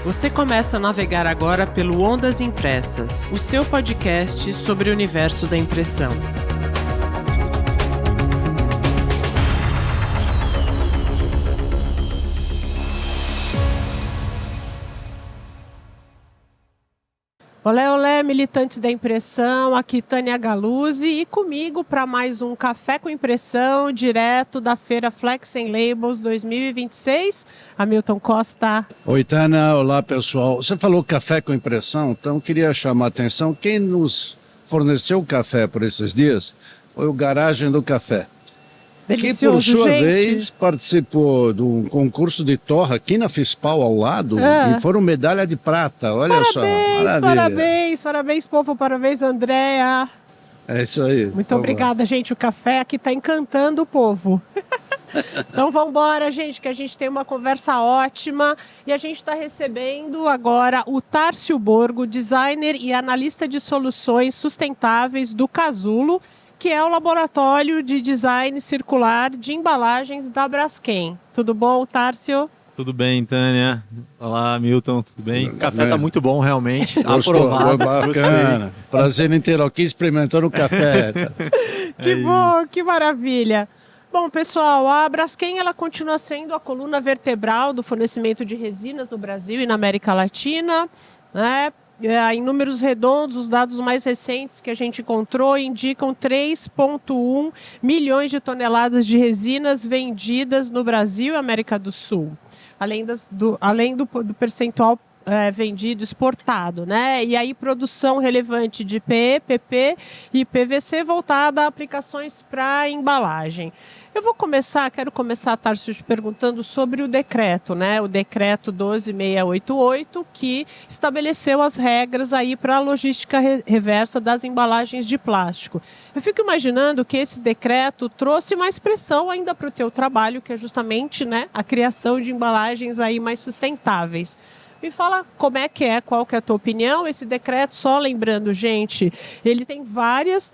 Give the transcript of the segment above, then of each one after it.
Você começa a navegar agora pelo Ondas Impressas, o seu podcast sobre o universo da impressão. Olé, olé, militantes da impressão, aqui Tânia Galuzzi e comigo para mais um Café com Impressão, direto da Feira Flex and Labels 2026, Hamilton Costa. Oi, Tânia, olá pessoal. Você falou café com impressão, então queria chamar a atenção, quem nos forneceu o café por esses dias foi o Garagem do Café. Delicioso, que, por sua gente. vez, participou de um concurso de torra aqui na Fispal ao lado e foram medalha de prata. Olha só, maravilha. Parabéns, povo, parabéns, Andréa. É isso aí. Muito obrigada, gente. O café aqui está encantando o povo. Então vamos embora, gente, que a gente tem uma conversa ótima e a gente está recebendo agora o Tárcio Borgo, designer e analista de soluções sustentáveis do Casulo, que é o laboratório de design circular de embalagens da Braskem. Tudo bom, Tárcio? Tudo bem, Tânia. Olá, Milton, tudo bem? O café tá muito bom, realmente. Gostou, Aprovado. bacana. Prazer em ter aqui experimentando o café. Que bom, que maravilha. Bom, pessoal, a Braskem ela continua sendo a coluna vertebral do fornecimento de resinas no Brasil e na América Latina, né? Em números redondos, os dados mais recentes que a gente encontrou indicam 3,1 milhões de toneladas de resinas vendidas no Brasil e América do Sul, além do percentual vendido, exportado, né? E aí produção relevante de PE, PP e PVC voltada a aplicações para embalagem. Quero começar, Tarso, te perguntando sobre o decreto, né? O decreto 12688, que estabeleceu as regras aí para a logística reversa das embalagens de plástico. Eu fico imaginando que esse decreto trouxe mais pressão ainda para o teu trabalho, que é justamente, né, a criação de embalagens aí mais sustentáveis. Me fala qual que é a tua opinião. Esse decreto, só lembrando, gente, ele tem várias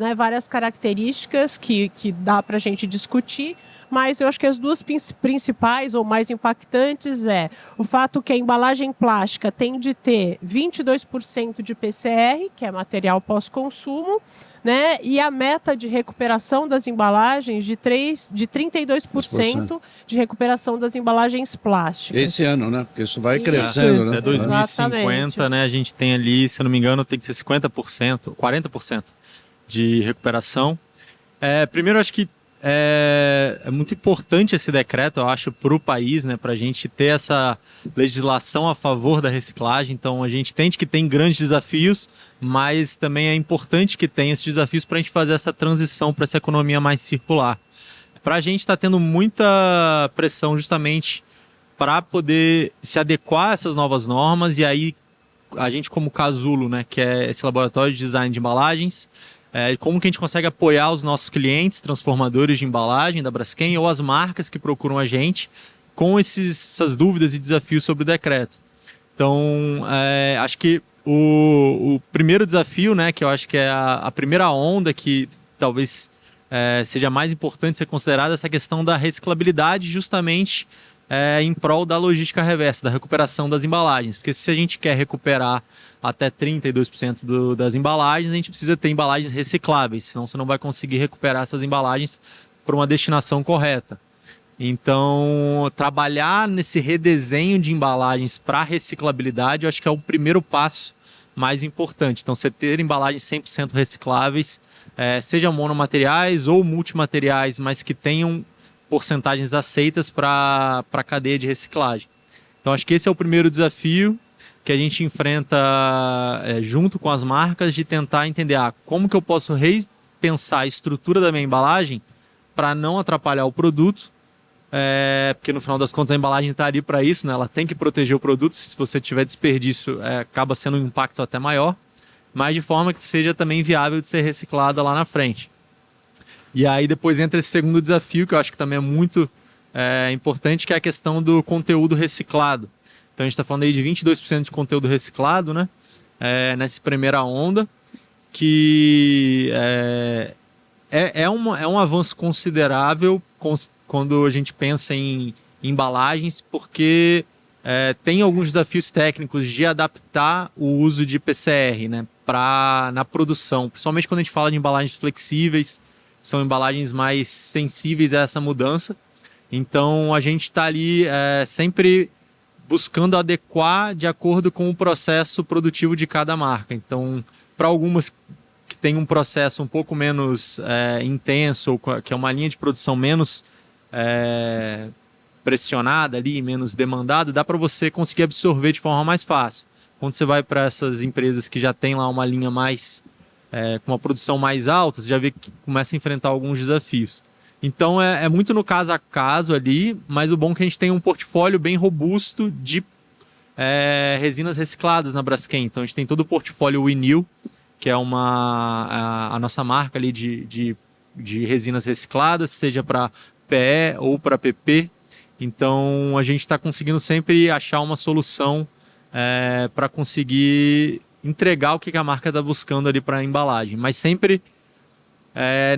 características que dá para a gente discutir, mas eu acho que as duas principais ou mais impactantes é o fato que a embalagem plástica tem de ter 22% de PCR, que é material pós-consumo, né? E a meta de recuperação das embalagens de 32% de recuperação das embalagens plásticas. Esse ano, né? Porque isso vai crescendo, né? Até 2050, Exatamente. né? A gente tem ali, se eu não me engano, tem que ser 50%, 40% de recuperação. Primeiro, acho que é muito importante esse decreto, eu acho, para o país, né? Para a gente ter essa legislação a favor da reciclagem. Então, a gente entende que tem grandes desafios, mas também é importante que tenha esses desafios para a gente fazer essa transição para essa economia mais circular. Para a gente está tendo muita pressão justamente para poder se adequar a essas novas normas, e aí a gente, como Casulo, né, que é esse laboratório de design de embalagens, como que a gente consegue apoiar os nossos clientes, transformadores de embalagem da Braskem ou as marcas que procuram a gente com essas dúvidas e desafios sobre o decreto. Então, acho que o primeiro desafio, né, que eu acho que é a primeira onda que talvez seja mais importante ser considerada, essa questão da reciclabilidade, justamente em prol da logística reversa, da recuperação das embalagens. Porque se a gente quer recuperar até 32% das embalagens, a gente precisa ter embalagens recicláveis, senão você não vai conseguir recuperar essas embalagens para uma destinação correta. Então, trabalhar nesse redesenho de embalagens para reciclabilidade, eu acho que é o primeiro passo mais importante. Então, você ter embalagens 100% recicláveis, sejam monomateriais ou multimateriais, mas que tenham porcentagens aceitas para a cadeia de reciclagem. Então, acho que esse é o primeiro desafio que a gente enfrenta junto com as marcas, de tentar entender como que eu posso repensar a estrutura da minha embalagem para não atrapalhar o produto, porque no final das contas a embalagem está ali para isso, né? Ela tem que proteger o produto. Se você tiver desperdício, acaba sendo um impacto até maior, mas de forma que seja também viável de ser reciclada lá na frente. E aí depois entra esse segundo desafio, que eu acho que também é muito importante, que é a questão do conteúdo reciclado. Então a gente está falando aí de 22% de conteúdo reciclado, né? Nessa primeira onda, que é um avanço considerável quando a gente pensa em embalagens, porque tem alguns desafios técnicos de adaptar o uso de PCR, né, na produção, principalmente quando a gente fala de embalagens flexíveis, são embalagens mais sensíveis a essa mudança. Então a gente está ali sempre buscando adequar de acordo com o processo produtivo de cada marca. Então, para algumas que tem um processo um pouco menos intenso, ou que é uma linha de produção menos pressionada ali, menos demandada, dá para você conseguir absorver de forma mais fácil. Quando você vai para essas empresas que já tem lá uma linha mais com uma produção mais alta, você já vê que começa a enfrentar alguns desafios. Então é muito no caso a caso ali, mas o bom é que a gente tem um portfólio bem robusto de resinas recicladas na Braskem. Então a gente tem todo o portfólio Winil, que é a nossa marca ali de resinas recicladas, seja para PE ou para PP. Então a gente está conseguindo sempre achar uma solução para conseguir entregar o que a marca está buscando ali para a embalagem, mas sempre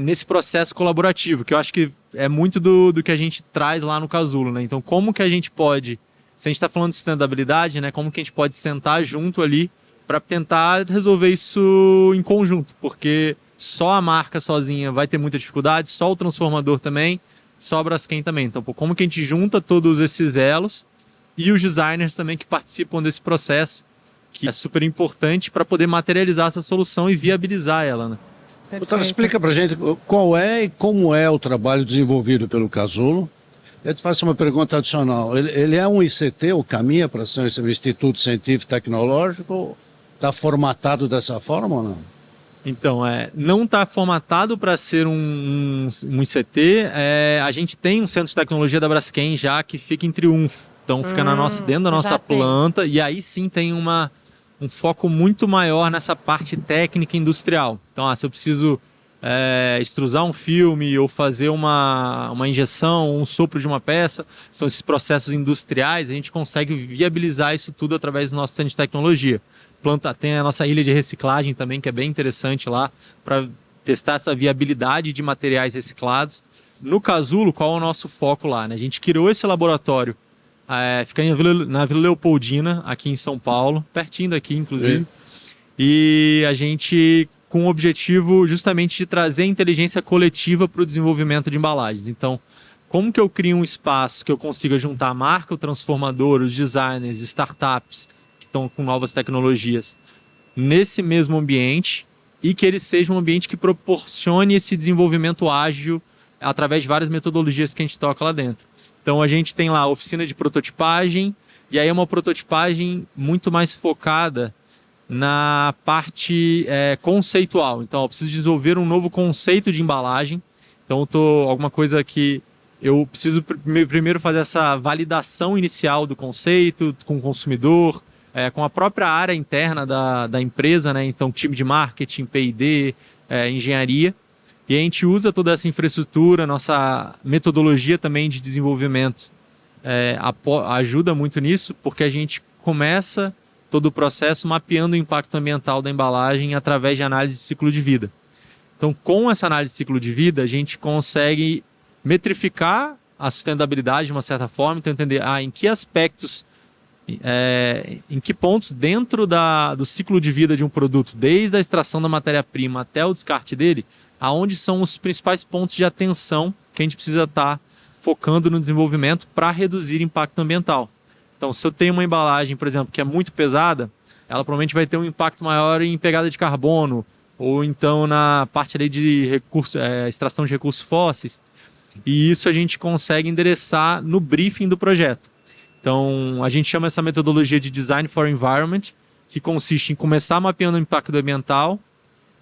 nesse processo colaborativo, que eu acho que é muito do que a gente traz lá no Casulo, né? Então como que a gente pode, se a gente está falando de sustentabilidade, né, como que a gente pode sentar junto ali para tentar resolver isso em conjunto, porque só a marca sozinha vai ter muita dificuldade, só o transformador também, só a Braskem também. Então, como que a gente junta todos esses elos e os designers também que participam desse processo, que é super importante para poder materializar essa solução e viabilizar ela, né? Doutora, explica para a gente qual é e como é o trabalho desenvolvido pelo Casulo. Eu te faço uma pergunta adicional. Ele é um ICT, ou caminha para ser um Instituto Científico e Tecnológico? Está formatado dessa forma ou não? Então, não está formatado para ser um ICT. A gente tem um centro de tecnologia da Braskem já que fica em Triunfo. Então, fica dentro da nossa planta. E aí sim tem um foco muito maior nessa parte técnica industrial. Então, se eu preciso extrusar um filme ou fazer uma injeção, um sopro de uma peça, são esses processos industriais, a gente consegue viabilizar isso tudo através do nosso centro de tecnologia. Tem a nossa ilha de reciclagem também, que é bem interessante lá, para testar essa viabilidade de materiais reciclados. No Casulo, qual é o nosso foco lá, né? A gente criou esse laboratório, fica na Vila Leopoldina, aqui em São Paulo, pertinho daqui, inclusive. Sim. E a gente com o objetivo justamente de trazer inteligência coletiva para o desenvolvimento de embalagens. Então, como que eu crio um espaço que eu consiga juntar a marca, o transformador, os designers, startups, estão com novas tecnologias nesse mesmo ambiente e que ele seja um ambiente que proporcione esse desenvolvimento ágil através de várias metodologias que a gente toca lá dentro. Então a gente tem lá a oficina de prototipagem, e aí é uma prototipagem muito mais focada na parte conceitual. Então eu preciso desenvolver um novo conceito de embalagem. Então alguma coisa que eu preciso primeiro fazer essa validação inicial do conceito com o consumidor, com a própria área interna da empresa, né? Então time de marketing, P&D, engenharia. E a gente usa toda essa infraestrutura, nossa metodologia também de desenvolvimento ajuda muito nisso, porque a gente começa todo o processo mapeando o impacto ambiental da embalagem através de análise de ciclo de vida. Então, com essa análise de ciclo de vida, a gente consegue metrificar a sustentabilidade de uma certa forma, então entender em que aspectos, em que pontos dentro do ciclo de vida de um produto, desde a extração da matéria-prima até o descarte dele, aonde são os principais pontos de atenção que a gente precisa estar focando no desenvolvimento para reduzir impacto ambiental. Então, se eu tenho uma embalagem, por exemplo, que é muito pesada, ela provavelmente vai ter um impacto maior em pegada de carbono, ou então na parte ali de extração de recursos fósseis. E isso a gente consegue endereçar no briefing do projeto. Então, a gente chama essa metodologia de Design for Environment, que consiste em começar mapeando o impacto ambiental,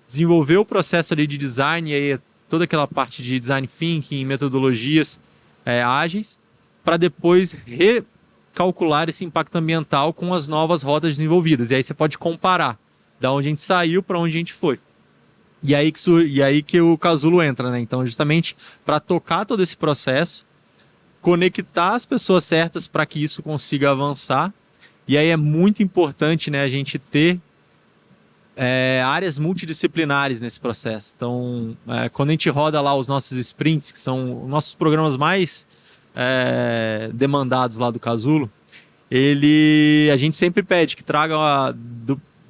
desenvolver o processo ali de design, e aí toda aquela parte de design thinking, metodologias ágeis, para depois recalcular esse impacto ambiental com as novas rotas desenvolvidas. E aí você pode comparar da onde a gente saiu para onde a gente foi. E aí que o Casulo entra, né? Então, justamente para tocar todo esse processo, conectar as pessoas certas para que isso consiga avançar. E aí é muito importante, né, a gente ter áreas multidisciplinares nesse processo. Então, quando a gente roda lá os nossos sprints, que são os nossos programas mais demandados lá do Casulo, a gente sempre pede que traga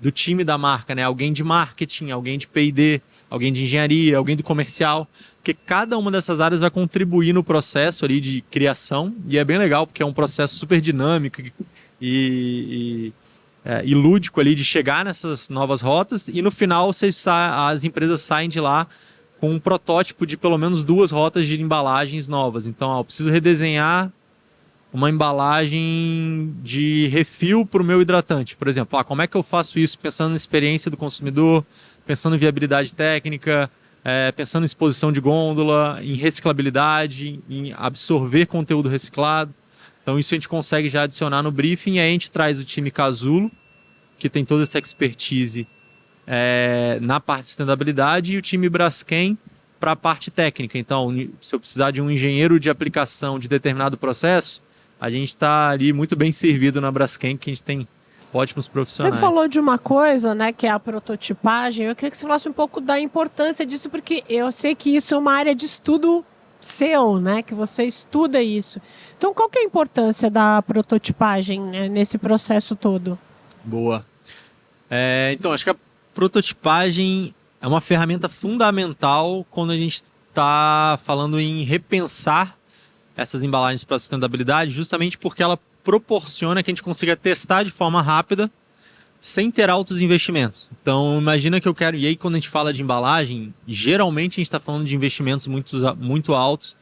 do time da marca, né? Alguém de marketing, alguém de P&D, alguém de engenharia, alguém do comercial, porque cada uma dessas áreas vai contribuir no processo ali de criação, e é bem legal porque é um processo super dinâmico e lúdico ali de chegar nessas novas rotas, e no final as empresas saem de lá com um protótipo de pelo menos 2 rotas de embalagens novas. Então, eu preciso redesenhar uma embalagem de refil para o meu hidratante, por exemplo. Como é que eu faço isso pensando na experiência do consumidor, pensando em viabilidade técnica, pensando em exposição de gôndola, em reciclabilidade, em absorver conteúdo reciclado. Então isso a gente consegue já adicionar no briefing, e aí a gente traz o time Casulo, que tem toda essa expertise na parte de sustentabilidade, e o time Braskem para a parte técnica. Então, se eu precisar de um engenheiro de aplicação de determinado processo, a gente está ali muito bem servido na Braskem, que a gente tem ótimos profissionais. Você falou de uma coisa, né, que é a prototipagem. Eu queria que você falasse um pouco da importância disso, porque eu sei que isso é uma área de estudo seu, né, que você estuda isso. Então, qual que é a importância da prototipagem, né, nesse processo todo? Boa. Então, acho que a prototipagem é uma ferramenta fundamental quando a gente está falando em repensar essas embalagens para sustentabilidade, justamente porque ela proporciona que a gente consiga testar de forma rápida sem ter altos investimentos. Então, imagina que eu quero... E aí, quando a gente fala de embalagem, geralmente a gente está falando de investimentos muito altos,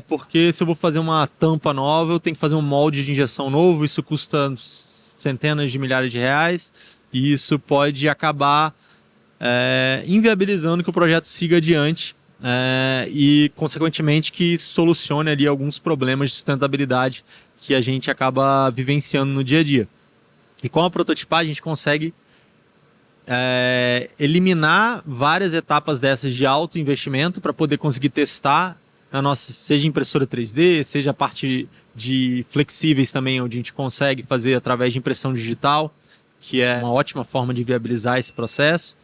porque se eu vou fazer uma tampa nova, eu tenho que fazer um molde de injeção novo, isso custa centenas de milhares de reais, e isso pode acabar inviabilizando que o projeto siga adiante, e, consequentemente, que solucione ali alguns problemas de sustentabilidade que a gente acaba vivenciando no dia a dia. E com a prototipagem a gente consegue eliminar várias etapas dessas de alto investimento para poder conseguir testar na nossa, seja impressora 3D, seja a parte de flexíveis também, onde a gente consegue fazer através de impressão digital, que é uma ótima forma de viabilizar esse processo.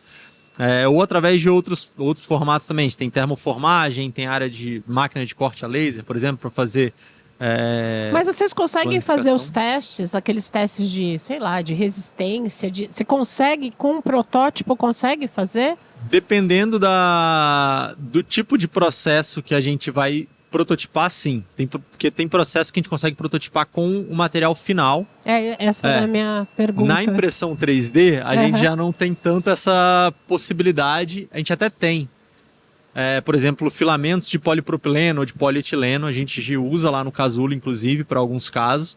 Ou através de outros formatos também. A gente tem termoformagem, tem área de máquina de corte a laser, por exemplo, para fazer... Mas vocês conseguem fazer os testes, aqueles testes de, sei lá, de resistência? Você consegue, com um protótipo, consegue fazer? Dependendo do tipo de processo que a gente vai prototipar, sim. Porque tem processo que a gente consegue prototipar com o material final. Essa é a minha pergunta. Na impressão 3D, a gente já não tem tanto essa possibilidade. A gente até tem. Por exemplo, filamentos de polipropileno ou de polietileno, a gente usa lá no Casulo, inclusive, para alguns casos.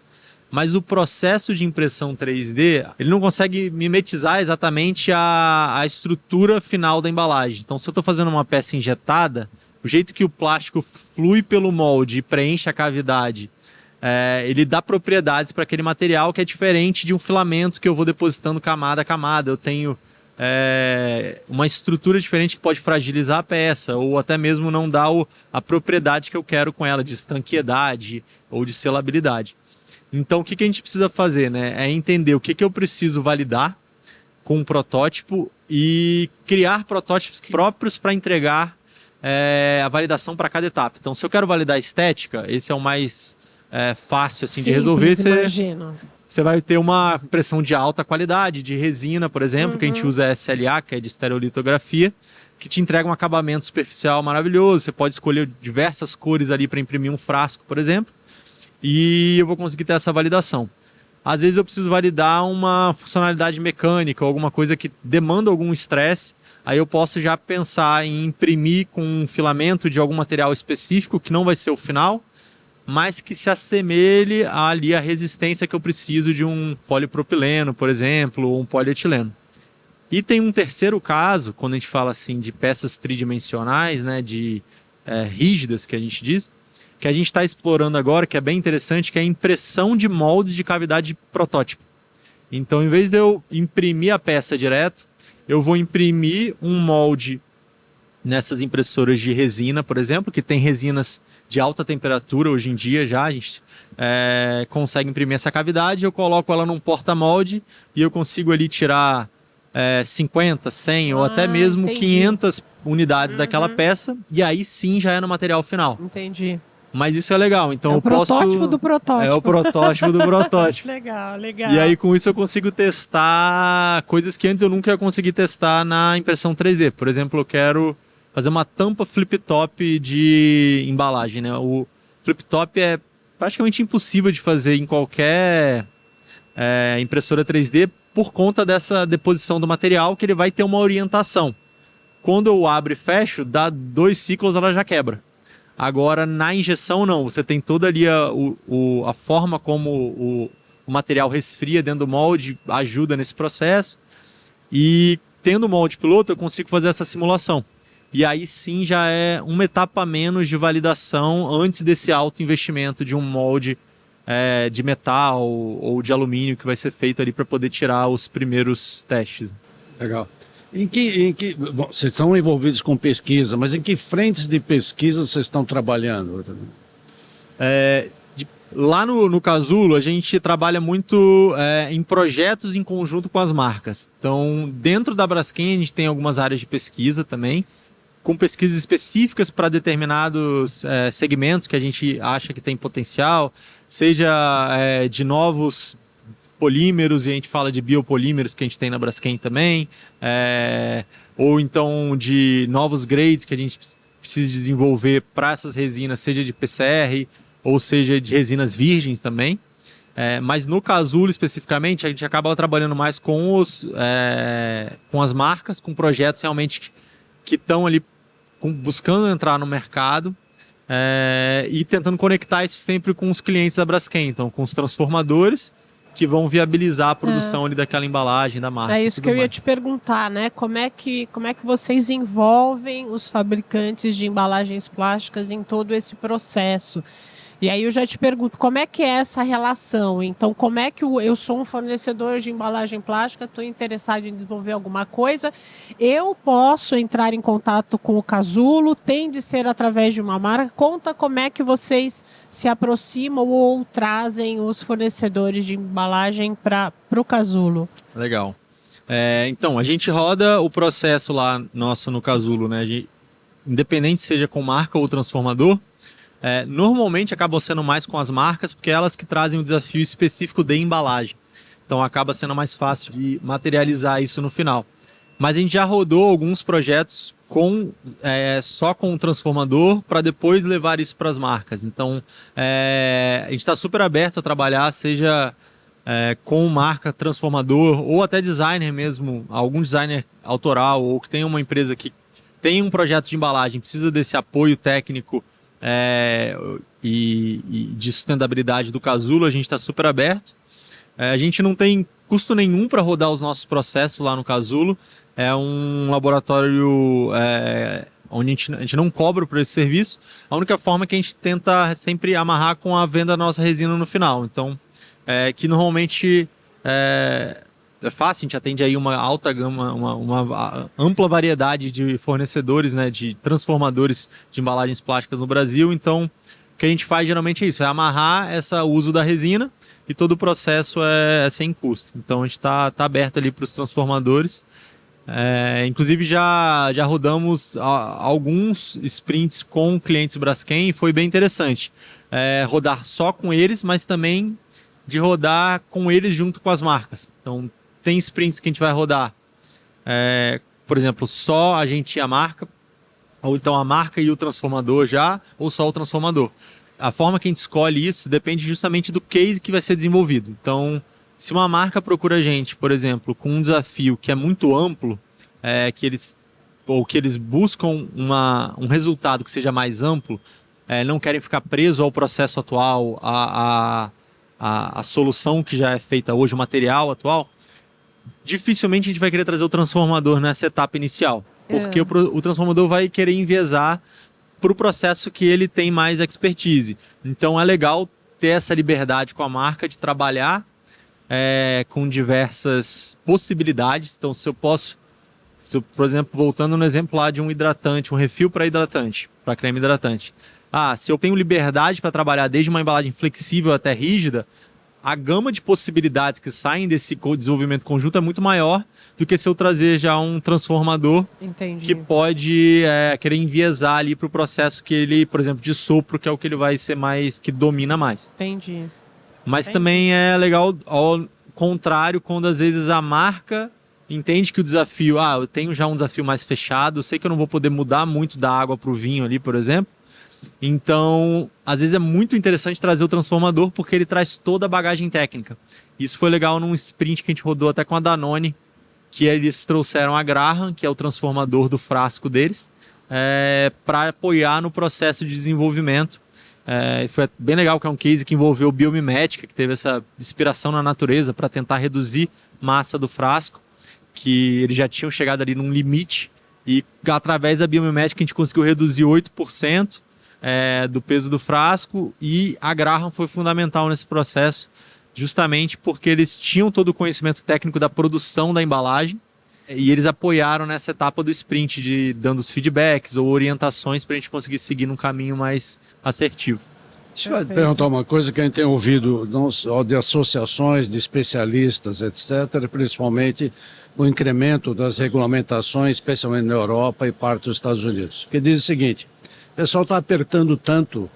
Mas o processo de impressão 3D, ele não consegue mimetizar exatamente a estrutura final da embalagem. Então, se eu estou fazendo uma peça injetada, o jeito que o plástico flui pelo molde e preenche a cavidade, ele dá propriedades para aquele material que é diferente de um filamento que eu vou depositando camada a camada. Eu tenho uma estrutura diferente que pode fragilizar a peça, ou até mesmo não dar a propriedade que eu quero com ela, de estanqueidade ou de selabilidade. Então, o que a gente precisa fazer, né? É entender o que eu preciso validar com um protótipo e criar protótipos próprios para entregar a validação para cada etapa. Então, se eu quero validar a estética, esse é o mais fácil assim, de resolver. Você vai ter uma impressão de alta qualidade, de resina, por exemplo, que a gente usa SLA, que é de estereolitografia, que te entrega um acabamento superficial maravilhoso. Você pode escolher diversas cores ali para imprimir um frasco, por exemplo, e eu vou conseguir ter essa validação. Às vezes eu preciso validar uma funcionalidade mecânica ou alguma coisa que demanda algum estresse. Aí eu posso já pensar em imprimir com um filamento de algum material específico, que não vai ser o final, mas que se assemelhe ali à resistência que eu preciso de um polipropileno, por exemplo, ou um polietileno. E tem um terceiro caso, quando a gente fala assim de peças tridimensionais, né, rígidas, que a gente diz, que a gente está explorando agora, que é bem interessante, que é a impressão de moldes de cavidade de protótipo. Então, em vez de eu imprimir a peça direto, eu vou imprimir um molde nessas impressoras de resina, por exemplo, que tem resinas de alta temperatura hoje em dia já, a gente consegue imprimir essa cavidade, eu coloco ela num porta-molde e eu consigo ali tirar 50, 100 ou até mesmo 500 unidades daquela peça, e aí sim já é no material final. Entendi. Mas isso é legal, então É o eu posso... protótipo do protótipo. É o protótipo do protótipo. Legal, legal. E aí, com isso, eu consigo testar coisas que antes eu nunca ia conseguir testar na impressão 3D. Por exemplo, eu quero fazer uma tampa flip-top de embalagem, né? O flip-top é praticamente impossível de fazer em qualquer impressora 3D por conta dessa deposição do material, que ele vai ter uma orientação. Quando eu abro e fecho, dá 2 ciclos, ela já quebra. Agora, na injeção, não. Você tem toda ali a forma como o material resfria dentro do molde, ajuda nesse processo. E tendo o molde piloto, eu consigo fazer essa simulação. E aí sim já é uma etapa a menos de validação antes desse alto investimento de um molde de metal ou de alumínio que vai ser feito ali para poder tirar os primeiros testes. Legal. Bom, vocês estão envolvidos com pesquisa, mas em que frentes de pesquisa vocês estão trabalhando? Lá no Casulo, a gente trabalha muito em projetos em conjunto com as marcas. Então, dentro da Braskem, a gente tem algumas áreas de pesquisa também, com pesquisas específicas para determinados segmentos que a gente acha que tem potencial, seja de novos polímeros, e a gente fala de biopolímeros que a gente tem na Braskem também, ou então de novos grades que a gente precisa desenvolver para essas resinas, seja de PCR ou seja de resinas virgens também. Mas no Casulo especificamente, a gente acaba trabalhando mais com as marcas, com projetos realmente que estão ali buscando entrar no mercado e tentando conectar isso sempre com os clientes da Braskem, então com os transformadores, que vão viabilizar a produção ali daquela embalagem da marca. É isso que eu ia te perguntar, né? Como é que vocês envolvem os fabricantes de embalagens plásticas em todo esse processo? E aí eu já te pergunto, como é que é essa relação? Então, como é que eu sou um fornecedor de embalagem plástica, estou interessado em desenvolver alguma coisa, eu posso entrar em contato com o Casulo, tem de ser através de uma marca? Conta como é que vocês se aproximam ou trazem os fornecedores de embalagem para o Casulo. Legal. Então, a gente roda o processo lá nosso no Casulo, né? Independente seja com marca ou transformador, normalmente acabam sendo mais com as marcas, porque elas que trazem um desafio específico de embalagem. Então acaba sendo mais fácil de materializar isso no final. Mas a gente já rodou alguns projetos só com o transformador para depois levar isso para as marcas. Então a gente está super aberto a trabalhar, seja com marca, transformador ou até designer mesmo, algum designer autoral ou que tenha uma empresa que tem um projeto de embalagem, precisa desse apoio técnico e de sustentabilidade do Casulo, a gente está super aberto. A gente não tem custo nenhum para rodar os nossos processos lá no Casulo. É um laboratório onde a gente não cobra por esse serviço. A única forma é que a gente tenta sempre amarrar com a venda da nossa resina no final. Então, que normalmente é fácil, a gente atende aí uma alta gama, uma ampla variedade de fornecedores, né, de transformadores de embalagens plásticas no Brasil. Então, o que a gente faz geralmente é isso, é amarrar o uso da resina e todo o processo é sem custo. Então, a gente está aberto ali para os transformadores. Inclusive, já rodamos alguns sprints com clientes Braskem e foi bem interessante. Rodar só com eles, mas também de rodar com eles junto com as marcas. Então, tem sprints que a gente vai rodar, por exemplo, só a gente e a marca, ou então a marca e o transformador ou só o transformador. A forma que a gente escolhe isso depende justamente do case que vai ser desenvolvido. Então, se uma marca procura a gente, por exemplo, com um desafio que é muito amplo, que eles buscam um resultado que seja mais amplo, não querem ficar presos ao processo atual, a solução que já é feita hoje, o material atual, dificilmente a gente vai querer trazer o transformador nessa etapa inicial, porque o transformador vai querer enviesar para o processo que ele tem mais expertise. Então é legal ter essa liberdade com a marca de trabalhar com diversas possibilidades. Então, por exemplo, voltando no exemplo lá de um hidratante, um refil para hidratante, para creme hidratante. Se eu tenho liberdade para trabalhar desde uma embalagem flexível até rígida, a gama de possibilidades que saem desse desenvolvimento conjunto é muito maior do que se eu trazer já um transformador que pode querer enviesar ali para o processo que ele, por exemplo, de sopro, que é o que ele vai ser mais, que domina mais. Entendi. Mas também é legal, ao contrário, quando às vezes a marca entende que o desafio, eu tenho já um desafio mais fechado, eu sei que eu não vou poder mudar muito da água para o vinho ali, por exemplo. Então, às vezes é muito interessante trazer o transformador porque ele traz toda a bagagem técnica. Isso foi legal num sprint que a gente rodou até com a Danone, que eles trouxeram a Graham, que é o transformador do frasco deles, para apoiar no processo de desenvolvimento. Foi bem legal, que é um case que envolveu biomimética, que teve essa inspiração na natureza para tentar reduzir massa do frasco, que eles já tinham chegado ali num limite, e através da biomimética a gente conseguiu reduzir 8% do peso do frasco, e a Graham foi fundamental nesse processo, justamente porque eles tinham todo o conhecimento técnico da produção da embalagem, e eles apoiaram nessa etapa do sprint, dando os feedbacks ou orientações para a gente conseguir seguir num caminho mais assertivo. Deixa eu perguntar uma coisa que a gente tem ouvido não só de associações, de especialistas, etc., principalmente o incremento das regulamentações, especialmente na Europa e parte dos Estados Unidos. Que diz o seguinte: o pessoal está apertando tanto,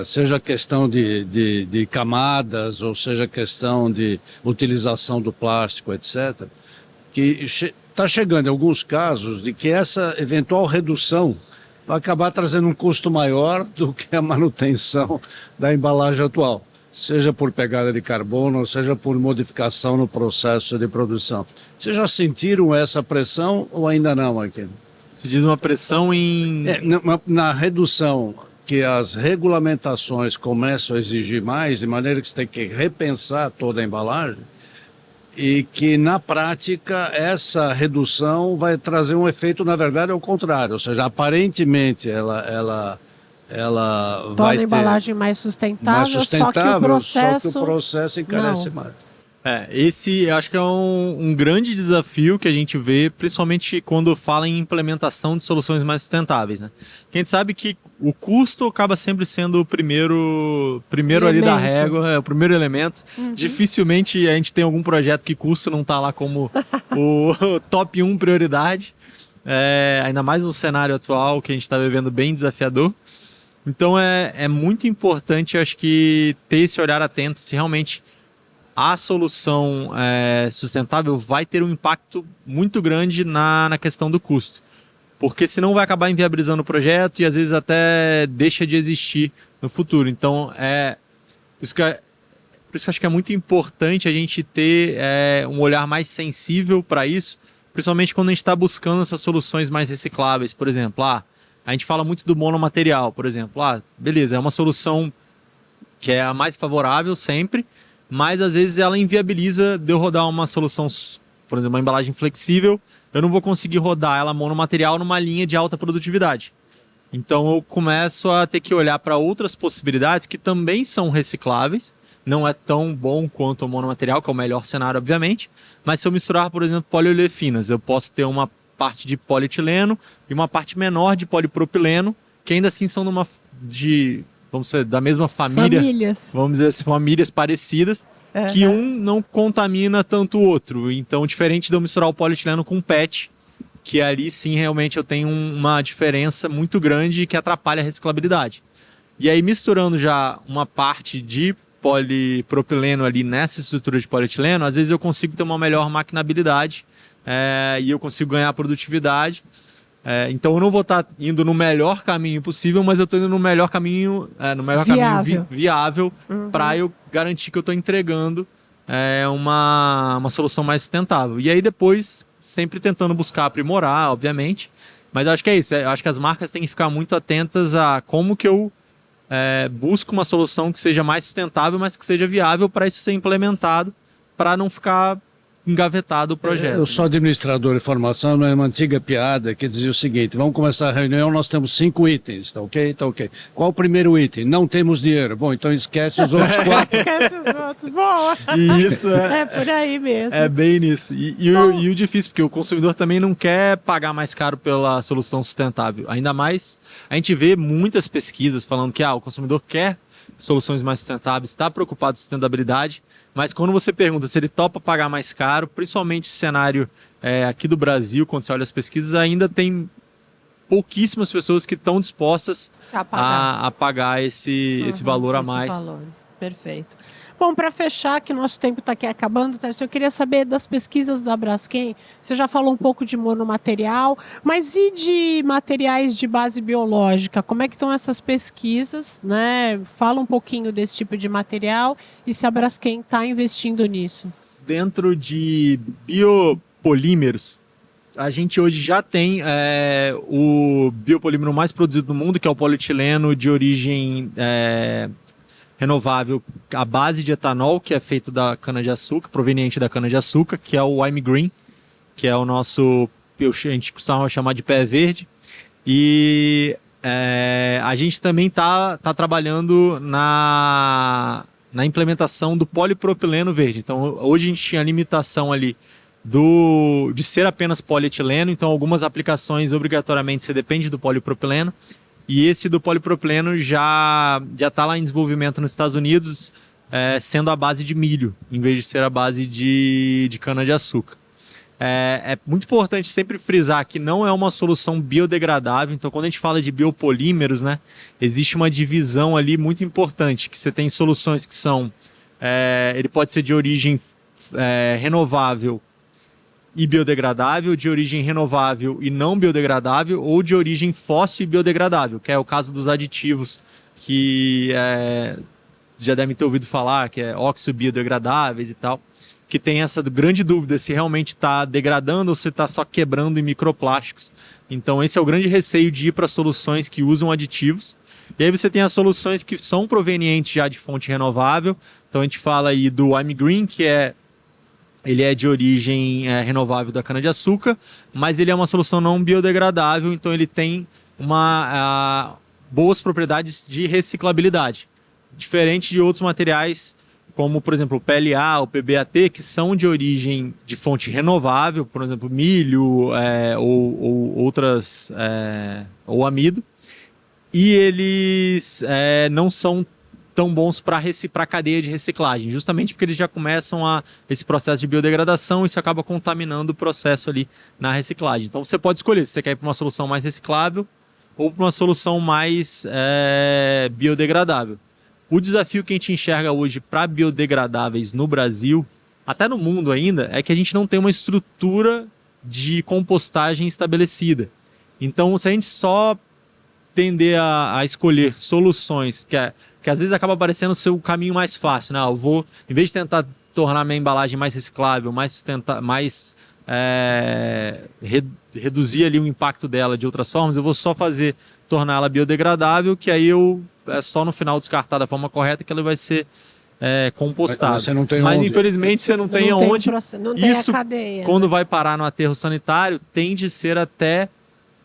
seja questão de camadas, ou seja questão de utilização do plástico, etc., que está chegando em alguns casos de que essa eventual redução vai acabar trazendo um custo maior do que a manutenção da embalagem atual, seja por pegada de carbono, seja por modificação no processo de produção. Vocês já sentiram essa pressão ou ainda não aqui? Você diz uma pressão em... na redução, que as regulamentações começam a exigir mais, de maneira que você tem que repensar toda a embalagem, e que, na prática, essa redução vai trazer um efeito, na verdade, ao contrário. Ou seja, aparentemente, ela vai ter... a embalagem mais sustentável, só que o processo encarece mais. Esse eu acho que é um grande desafio que a gente vê, principalmente quando fala em implementação de soluções mais sustentáveis, né? Porque a gente sabe que o custo acaba sempre sendo o primeiro ali da régua, o primeiro elemento. Uhum. Dificilmente a gente tem algum projeto que custo não está lá como o top 1 prioridade, ainda mais no cenário atual que a gente está vivendo bem desafiador. Então é muito importante, acho que, ter esse olhar atento se realmente a solução sustentável vai ter um impacto muito grande na questão do custo. Porque senão vai acabar inviabilizando o projeto e às vezes até deixa de existir no futuro. Então, por isso que eu acho que é muito importante a gente ter um olhar mais sensível para isso, principalmente quando a gente está buscando essas soluções mais recicláveis. Por exemplo, a gente fala muito do monomaterial, por exemplo. Beleza, é uma solução que é a mais favorável sempre, mas às vezes ela inviabiliza de eu rodar uma solução, por exemplo, uma embalagem flexível, eu não vou conseguir rodar ela monomaterial numa linha de alta produtividade. Então eu começo a ter que olhar para outras possibilidades que também são recicláveis, não é tão bom quanto o monomaterial, que é o melhor cenário, obviamente, mas se eu misturar, por exemplo, poliolefinas, eu posso ter uma parte de polietileno e uma parte menor de polipropileno, que ainda assim são vamos dizer, da mesma família, vamos dizer assim, famílias parecidas, que um não contamina tanto o outro. Então, diferente de eu misturar o polietileno com o PET, que ali sim realmente eu tenho uma diferença muito grande que atrapalha a reciclabilidade. E aí, misturando já uma parte de polipropileno ali nessa estrutura de polietileno, às vezes eu consigo ter uma melhor maquinabilidade e eu consigo ganhar produtividade. Então eu não vou estar indo no melhor caminho possível, mas eu estou indo no melhor caminho, caminho viável para eu garantir que eu estou entregando uma solução mais sustentável. E aí depois, sempre tentando buscar aprimorar, obviamente, mas eu acho que é isso. Eu acho que as marcas têm que ficar muito atentas a como que eu busco uma solução que seja mais sustentável, mas que seja viável para isso ser implementado, para não ficar engavetado o projeto. Eu sou administrador de formação, não é uma antiga piada que dizia o seguinte: vamos começar a reunião, nós temos 5 itens, tá ok? Tá ok. Qual o primeiro item? Não temos dinheiro. Bom, então esquece os outros 4. Esquece os outros. Boa. Isso É por aí mesmo. É bem nisso. E o difícil, porque o consumidor também não quer pagar mais caro pela solução sustentável. Ainda mais, a gente vê muitas pesquisas falando que o consumidor quer soluções mais sustentáveis, está preocupado com sustentabilidade, mas quando você pergunta se ele topa pagar mais caro, principalmente cenário aqui do Brasil, quando você olha as pesquisas, ainda tem pouquíssimas pessoas que estão dispostas a pagar esse valor a mais. Valor. Perfeito. Bom, para fechar, que nosso tempo está aqui acabando, Tarcísio, eu queria saber das pesquisas da Braskem. Você já falou um pouco de monomaterial, mas e de materiais de base biológica? Como é que estão essas pesquisas, né? Fala um pouquinho desse tipo de material e se a Braskem está investindo nisso. Dentro de biopolímeros, a gente hoje já tem o biopolímero mais produzido no mundo, que é o polietileno de origem renovável, a base de etanol, que é feito da cana-de-açúcar, proveniente da cana-de-açúcar, que é o I'm Green, que é o nosso, a gente costuma chamar de pé verde. E a gente também está trabalhando na implementação do polipropileno verde. Então, hoje a gente tinha a limitação ali de ser apenas polietileno, então algumas aplicações obrigatoriamente você depende do polipropileno. E esse do polipropileno já está lá em desenvolvimento nos Estados Unidos, sendo a base de milho, em vez de ser a base de cana-de-açúcar. É muito importante sempre frisar que não é uma solução biodegradável. Então, quando a gente fala de biopolímeros, né, existe uma divisão ali muito importante, que você tem soluções que são... ele pode ser de origem renovável e biodegradável, de origem renovável e não biodegradável, ou de origem fóssil e biodegradável, que é o caso dos aditivos que já devem ter ouvido falar, que é oxo-biodegradáveis e tal, que tem essa grande dúvida se realmente está degradando ou se está só quebrando em microplásticos. Então esse é o grande receio de ir para soluções que usam aditivos. E aí você tem as soluções que são provenientes já de fonte renovável. Então a gente fala aí do I'm Green, que ele é de origem renovável da cana-de-açúcar, mas ele é uma solução não biodegradável, então ele tem boas propriedades de reciclabilidade, diferente de outros materiais, como, por exemplo, o PLA, o PBAT, que são de origem de fonte renovável, por exemplo, milho ou outras, ou amido, e eles não são tão bons para a cadeia de reciclagem, justamente porque eles já começam esse processo de biodegradação e isso acaba contaminando o processo ali na reciclagem. Então você pode escolher se você quer ir para uma solução mais reciclável ou para uma solução mais biodegradável. O desafio que a gente enxerga hoje para biodegradáveis no Brasil, até no mundo ainda, é que a gente não tem uma estrutura de compostagem estabelecida. Então, se a gente só tender a escolher soluções que às vezes acaba parecendo ser o caminho mais fácil, né? Eu vou, em vez de tentar tornar minha embalagem mais reciclável, reduzir ali o impacto dela de outras formas, eu vou só torná-la biodegradável, que aí é só no final descartar da forma correta que ela vai ser compostado. Mas infelizmente você não tem onde. Isso, a cadeia, quando vai parar no aterro sanitário, tende a ser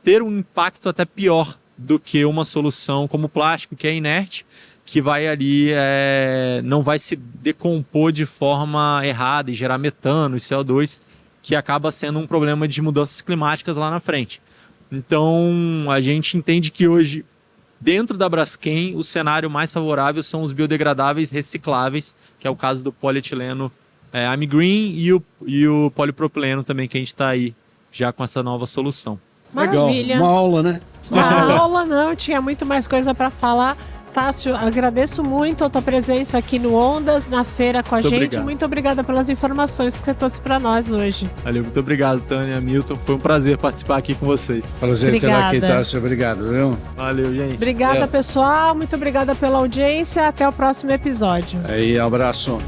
ter um impacto até pior do que uma solução como o plástico, que é inerte, que vai ali, não vai se decompor de forma errada e gerar metano e CO2, que acaba sendo um problema de mudanças climáticas lá na frente. Então, a gente entende que hoje, dentro da Braskem, o cenário mais favorável são os biodegradáveis recicláveis, que é o caso do polietileno I'm Green e o polipropileno também, que a gente está aí já com essa nova solução. Maravilha. Legal. Uma aula, né? Uma aula não, tinha muito mais coisa para falar. Tássio, agradeço muito a tua presença aqui no Ondas, na feira com a gente. Obrigado. Muito obrigada pelas informações que você trouxe para nós hoje. Valeu, muito obrigado, Tânia, Milton. Foi um prazer participar aqui com vocês. Prazer ter aqui, Tássio. Obrigado, viu? Valeu, gente. Obrigada, pessoal. Muito obrigada pela audiência. Até o próximo episódio. Aí, abraço.